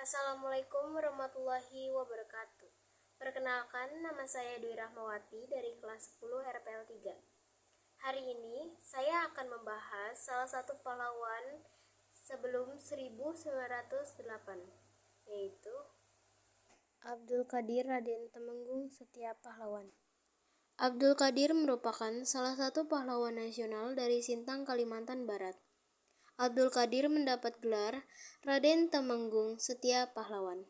Assalamualaikum warahmatullahi wabarakatuh. Perkenalkan, nama saya Dwi Rahmawati dari kelas 10 RPL 3. Hari ini saya akan membahas salah satu pahlawan sebelum 1908, yaitu Abdul Qadir Raden Temenggung Setia Pahlawan. Abdul Qadir merupakan salah satu pahlawan nasional dari Sintang, Kalimantan Barat. Abdul Qadir mendapat gelar Raden Temenggung Setia Pahlawan.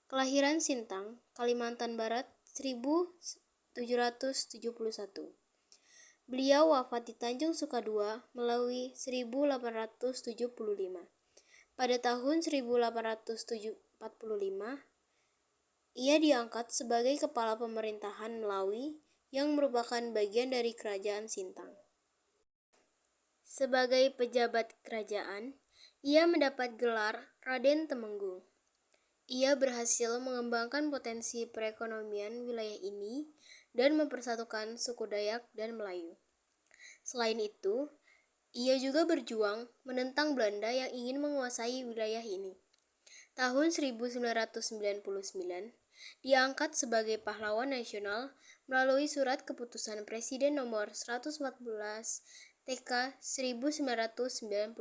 Kelahiran Sintang, Kalimantan Barat 1771. Beliau wafat di Tanjung Sukadua, Melawi 1875. Pada tahun 1845, ia diangkat sebagai kepala pemerintahan Melawi yang merupakan bagian dari kerajaan Sintang. Sebagai pejabat kerajaan, ia mendapat gelar Raden Temenggung. Ia berhasil mengembangkan potensi perekonomian wilayah ini dan mempersatukan suku Dayak dan Melayu. Selain itu, ia juga berjuang menentang Belanda yang ingin menguasai wilayah ini. Tahun 1999, diangkat sebagai pahlawan nasional melalui surat keputusan Presiden nomor 114 TK 1999.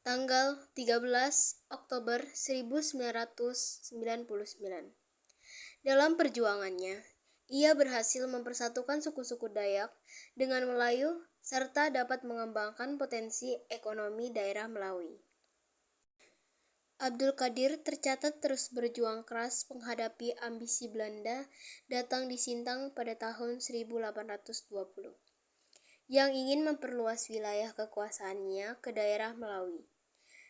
Tanggal 13 Oktober 1999. Dalam perjuangannya, ia berhasil mempersatukan suku-suku Dayak dengan Melayu serta dapat mengembangkan potensi ekonomi daerah Melawi. Abdul Qadir tercatat terus berjuang keras menghadapi ambisi Belanda datang di Sintang pada tahun 1820. Yang ingin memperluas wilayah kekuasaannya ke daerah Melawi.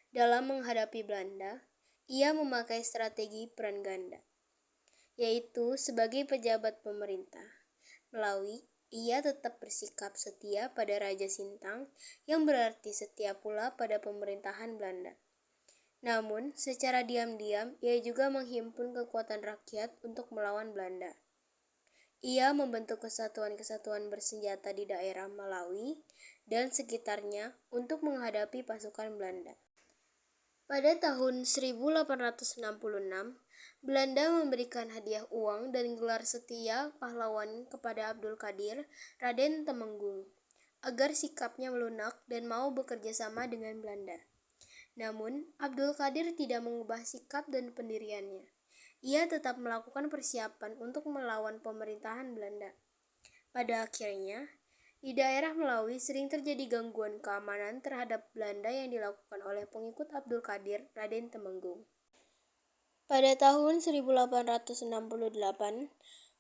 Dalam menghadapi Belanda, ia memakai strategi peran ganda, yaitu sebagai pejabat pemerintah Melawi, ia tetap bersikap setia pada Raja Sintang yang berarti setia pula pada pemerintahan Belanda. Namun, secara diam-diam, ia juga menghimpun kekuatan rakyat untuk melawan Belanda. Ia membentuk kesatuan-kesatuan bersenjata di daerah Melawi dan sekitarnya untuk menghadapi pasukan Belanda. Pada tahun 1866, Belanda memberikan hadiah uang dan gelar setia pahlawan kepada Abdul Qadir Raden Temenggung agar sikapnya melunak dan mau bekerja sama dengan Belanda. Namun, Abdul Qadir tidak mengubah sikap dan pendiriannya. Ia tetap melakukan persiapan untuk melawan pemerintahan Belanda. Pada akhirnya, di daerah Melawi sering terjadi gangguan keamanan terhadap Belanda yang dilakukan oleh pengikut Abdul Qadir Raden Temenggung. Pada tahun 1868,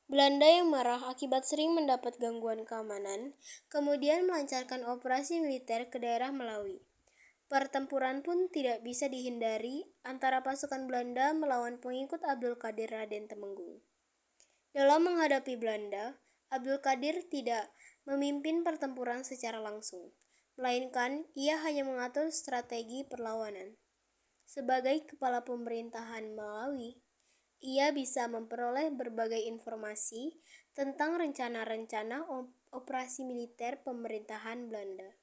Belanda yang marah akibat sering mendapat gangguan keamanan, kemudian melancarkan operasi militer ke daerah Melawi. Pertempuran pun tidak bisa dihindari antara pasukan Belanda melawan pengikut Abdul Qadir Raden Temenggung. Dalam menghadapi Belanda, Abdul Qadir tidak memimpin pertempuran secara langsung, melainkan ia hanya mengatur strategi perlawanan. Sebagai kepala pemerintahan Melawi, ia bisa memperoleh berbagai informasi tentang rencana-rencana operasi militer pemerintahan Belanda.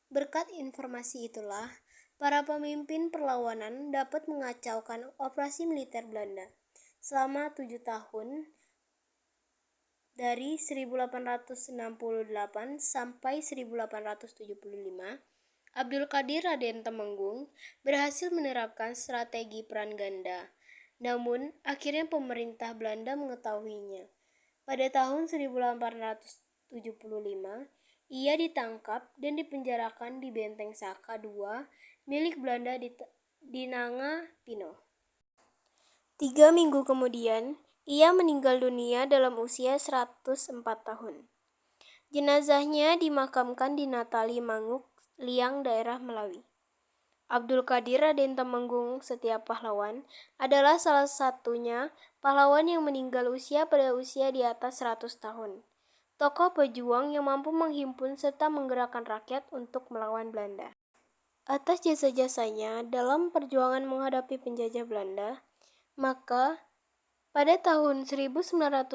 Berkat informasi itulah, para pemimpin perlawanan dapat mengacaukan operasi militer Belanda. Selama 7 tahun, dari 1868 sampai 1875, Abdul Qadir Raden Temenggung berhasil menerapkan strategi peran ganda. Namun, akhirnya pemerintah Belanda mengetahuinya. Pada tahun 1875, ia ditangkap dan dipenjarakan di Benteng Saka II milik Belanda di Nanga Pino. 3 minggu kemudian, ia meninggal dunia dalam usia 104 tahun. Jenazahnya dimakamkan di Natali Manguk, Liang, daerah Melawi. Abdul Qadir Raden Temenggung Setia Pahlawan adalah salah satunya pahlawan yang meninggal pada usia di atas 100 tahun. Tokoh pejuang yang mampu menghimpun serta menggerakkan rakyat untuk melawan Belanda. Atas jasa-jasanya dalam perjuangan menghadapi penjajah Belanda, maka pada tahun 1999,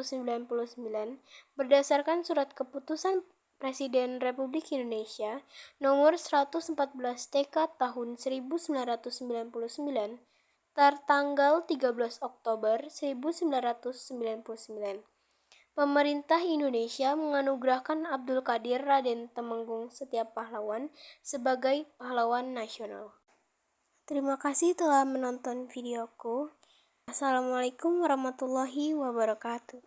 berdasarkan surat keputusan Presiden Republik Indonesia nomor 114 TK tahun 1999 tertanggal 13 Oktober 1999. Pemerintah Indonesia menganugerahkan Abdul Qadir Raden Temenggung Setia Pahlawan sebagai pahlawan nasional. Terima kasih telah menonton videoku. Assalamualaikum warahmatullahi wabarakatuh.